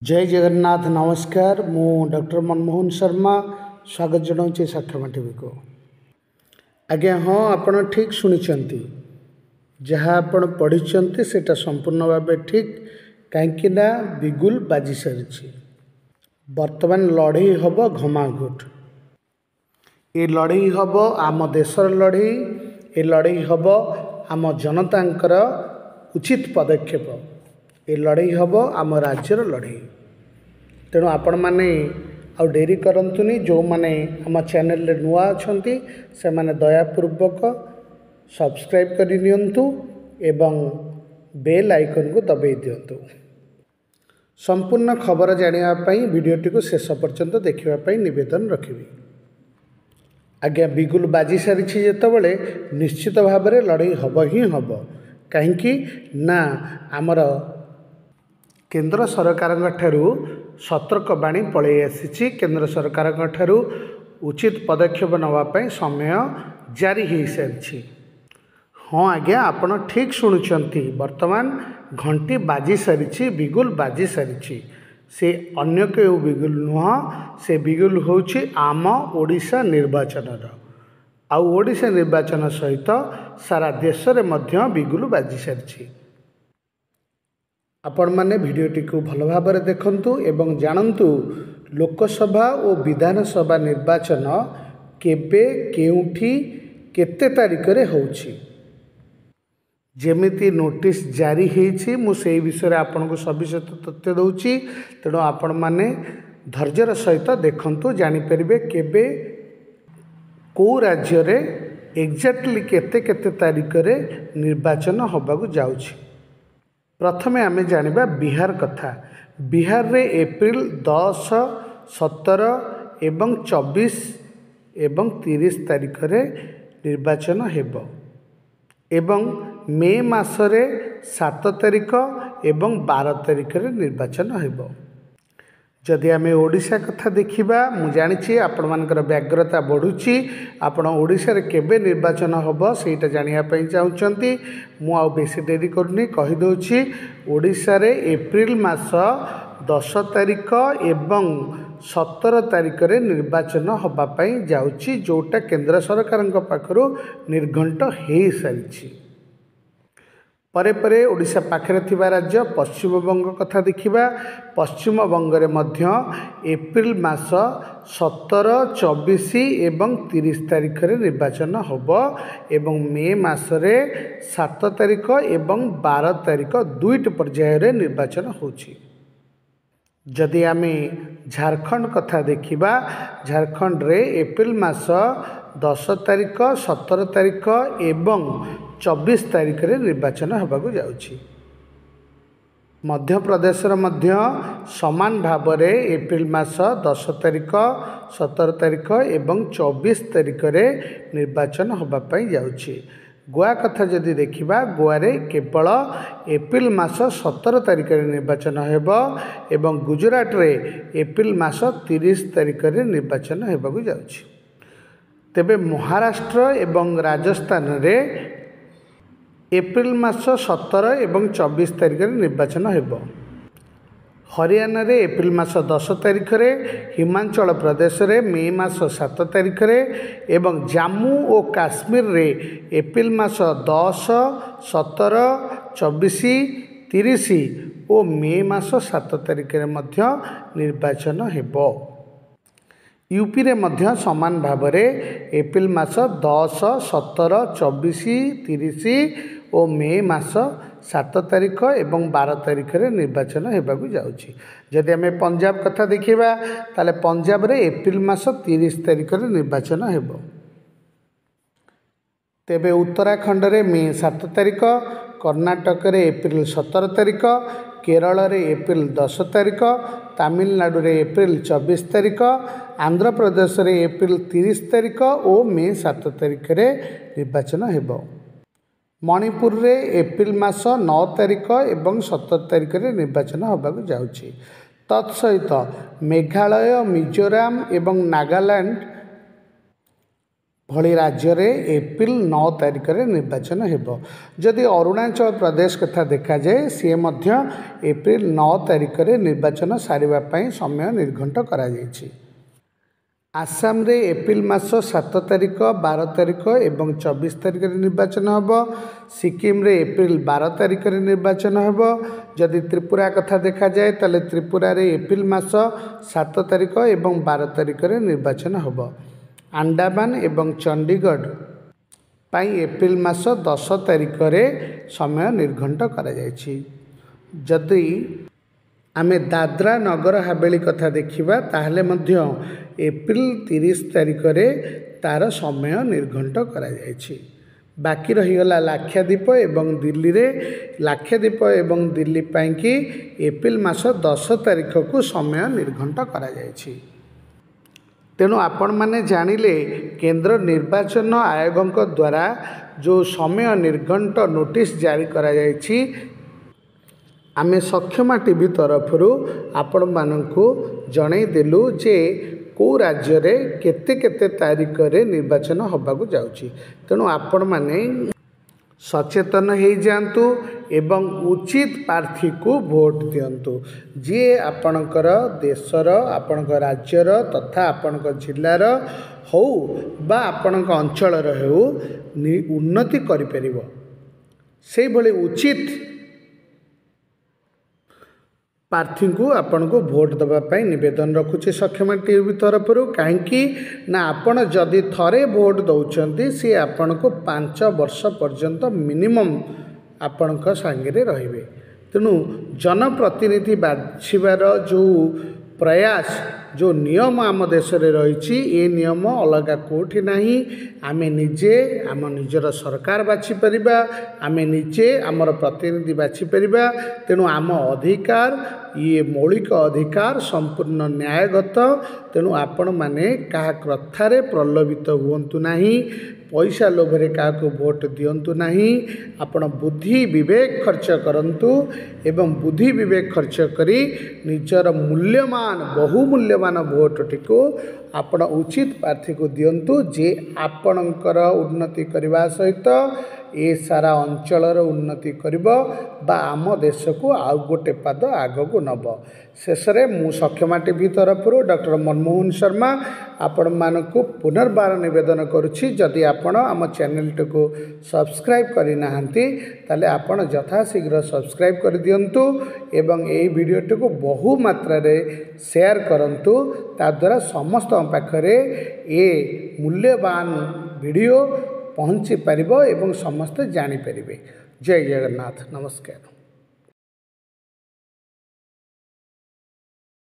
जय जगन्नाथ नमस्कार। मु डॉक्टर मनमोहन शर्मा स्वागत जनाऊँ साक्षमा टीवी को। आज्ञा हाँ, आपण ठीक शुणी जहाँ आपण पढ़ी सेटा संपूर्ण भाव ठीक कहीं बिगुल बाजी सारी बर्तमान लड़ई हम घमाघुट। ये लड़ई हम आम देशर लड़ई, ये लड़ई हम आम जनतांकर उचित पदक्षेप, ये लड़ई हम आम राज्यर लड़ई। तेणु आपण मैंने आउ डेरी करंतुनी, जो मैंने आम चैनल नुआ अच्छी से मैंने दयापूर्वक सब्सक्राइब करि नियंतु एवं बेल आइकन को दबाई दियंतु। संपूर्ण खबर जानापी वीडियोटी को शेष पर्यंत देखापी निवेदन रखिबी। आज्ञा बिगुल बाजी सारी जितेबाला निश्चित भाव में लड़ई हम ही हम, कहीं ना आमर केंद्र सरकार सतर्क बाणी पलि आसी। केंद्र सरकार उचित पदक्षेप नापी समय जारी हो सारी। हाँ आज्ञा, आपण ठीक शुणुंट। वर्तमान घंटी बाजी सारी, बिगुल बाजी सारी। से अन्य केउ बिगुल नुह, से बिगुल होछि आम ओडिशा निर्वाचन आउ ओडिशा निर्वाचन सहित सारा देश में मध्य बिगुल बाजी सारी। आपण माने भिडियोटी को भल भाव में देखंतु एवं जानंतु लोकसभा और विधानसभा निर्वाचन केबे केउठी केते तारिख रे होछि। जेमिति नोटिस जारी होइछि, मु सेई विषय रे आपनको सविशेष तथ्य दउछि। तेणु आपण माने धैर्यर सहित देखंतु, जानि परिबे केबे को राज्य रे एक्जाक्टली केते केते तारिख रे निर्वाचन होबाकू जाउछि। प्रथमे आमे जानिबा बिहार कथा। बिहार रे एप्रिल 10, 17 एवं 24 एवं 30 तारिख रे निर्वाचन हेबो एवं मे मासरे 7 तारिख एवं 12 तारिख रे निर्वाचन हेबो। जदि आमे ओडिशा कथा देखिबा, मु जानिछि आपण मानकर व्यग्रता बढ़ुछि। आपण ओडिशा रे केबे निर्वाचन होबो सेटा जानिया पई चाहुचंती। मु आ बेसी देरी करनी कहि दउछि। ओडिशा रे एप्रिल मास 10 तारिख एवं 17 तारिख रे निर्वाचन होबा पई जाउछि, जोटा केंद्र सरकारक पाखरु निर्घंट हे सारिछि। परे परे ओडिशा पाखरे थिबा राज्य पश्चिमबंग कथा देखिबा। पश्चिमबंग रे मध्य एप्रिल मास 17, 24 एवं 30 तारिख रे निर्वाचन होबो एवं मे मासरे 7 तारिख एवं 12 तारिख दुईट पर्याय रे निर्वाचन होछि। जदि आमे झारखंड कथा देखिबा, झारखंड रे एप्रिल मास 10 तारिख, 17 तारिख एवं 24 तारिख रे निर्वाचन होबाकू जाउछि। मध्य प्रदेश मध्य समान भाव रे एप्रिल मास 10 तारिख, 17 तारिख एवं 24 तारिख रे निर्वाचन होबा पई जाउछि। गोवा कथा जदि देखिबा, गोवा रे केवल एप्रिल मास 17 तारिख रे निर्वाचन हेबो एवं गुजरात रे एप्रिल मास 30 तारिख रे निर्वाचन हेबाकू जाउछि। तेबे महाराष्ट्र एवं राजस्थान रे एप्रिल मास 17 एवं 24 तारिख रे निर्वाचन हेबो। हरियाणा रे एप्रिल मास 10 तारिख रे, हिमाचल प्रदेश रे मे मास 7 तारिख रे एवं जम्मू और काश्मीर रे एप्रिल मास 10, 17, 24, 30 और मे मास 7 तारिख रे मध्य निर्वाचन हेबो। यूपी रे मध्य समान भाव में एप्रिल मास 10, 17, 24, 30 और मे मास 7 तारिख एवं 12 तारिख रे निर्वाचन हेबाकू जाउछि। जदि आमे पंजाब कथा देखिबा, ताले पंजाब रे एप्रिल मास 30 तारिख रे निर्वाचन हेबो। तेबे उत्तराखंड रे मे 7 तारिख, कर्नाटक रे एप्रिल 17 तारिख, केरल रे एप्रिल 10 तारिख, तमिलनाडु रे एप्रिल 24 तारिख, आंध्र प्रदेश रे एप्रिल 30 तारिख और मे 7 तारिख रे निर्वाचन हेबो। मणिपुर रे एप्रिल मास 9 तारिख एवं 17 तारिख रे निर्वाचन होबाकू जाउछि। तत्सहित मेघालय, मिजोराम एवं नागालैंड भली राज्य रे एप्रिल 9 तारिख रे निर्वाचन हेबो। जदि अरुणाचल प्रदेश कथा देखा जाए सी मध्य एप्रिल 9 तारिख रे निर्वाचन सारिबा पई समय निर्घंट करा जायछि। आसाम रे एप्रिल मास 7 तारिख 12 तारिख एवं 24 तारिख रे निर्वाचन हेबो। सिक्किम रे एप्रिल 12 तारिख रे निर्वाचन हेबो। जदि त्रिपुरा कथा देखा जाए ताले त्रिपुरा रे एप्रिल मास 7 तारिख एवं 12 तारिख रे निर्वाचन हेबो। अंडमान एवं चंडीगढ़ पाई एप्रिल मास 10 तारिख रे समय निर्घंट करा जायछि। जदि आमे दादरा नगर हवेली कथा देखिबा ताहले मध्य एप्रिल 30 तारिख रे तार समय निर्घंट करा जायछि। बाकी रहीगला लाक्षाद्वीप एवं दिल्ली रे लाक्षाद्वीप एवं दिल्ली पाई कि एप्रिल मास 10 तारिख को समय निर्घंट करा जायछि। तेणु आपण माने जानिले केंद्र निर्वाचन आयोग द्वारा जो समय निर्घंट नोटिस जारी करा जायछि आमे सक्षमा टीवी तरफ आपण मानकु जणै देलु जे को राज्य रे केते केते तारिख रे निर्वाचन होबाकू जाउछि। तेणु आपण माने सचेतन हो जातु एवं उचित प्रार्थी को भोट दिंतु जी आपणकर देशर आपणकर राज्यर तथा आपणकर जिल्लार हो बा आपणक अंचलर हो उन्नति करिपरिबो। से भली उचित प्रार्थी को आपण को भोट देवाई नवेदन रखुचे सक्षमा टीवी तरफ कहीं ना आपण जदि थरे भोट दौरान सी आपण को 5 वर्ष पर्यंत मिनिमम आपण सांगे रहिबे। तेणु जनप्रतिनिधि बाछिबार जो प्रयास जो नियम आम देश रे रही ए नियम अलग कोठी नहीं। आमे निजे आम निजर सरकार बाछि परिबा आमे निजे आमर प्रतिनिधि बाछि परिबा। तेणु आम अधिकार ये मौलिक अधिकार संपूर्ण न्यायगत। तेणु आपण माने कहा कथारे प्रलोभित हुंतु नहीं पैसा लोभरे क्या भोट दिंतु नहीं। आपण बुद्धि विवेक खर्च करंतु एवं बुद्धि विवेक खर्च करी निजर मूल्यवान बहुमूल्यवान भोटटी को आपण उचित प्रार्थी को दिंतु जे आपणकर उन्नति करने सहित ए सारा अंचलर उन्नति करिबो बा आम देश को आउ गोटे पाद आग को नब। शेष में मु सक्षमा टीवी तरफ डॉक्टर मनमोहन शर्मा आपण मानकु पुनर्बार निवेदन करुछि जदि आपण आम चैनल को सब्सक्राइब करि नाहंती ताले आपण यथाशीघ्र सब्सक्राइब कर दियंतु एवं एई वीडियो को बहु मात्रा रे शेयर करंतु ता द्वारा समस्त पाखरे ए मूल्यवान वीडियो पहुँची पारिबो एवं समस्त जानी परिबे। जय जगन्नाथ। नमस्कार।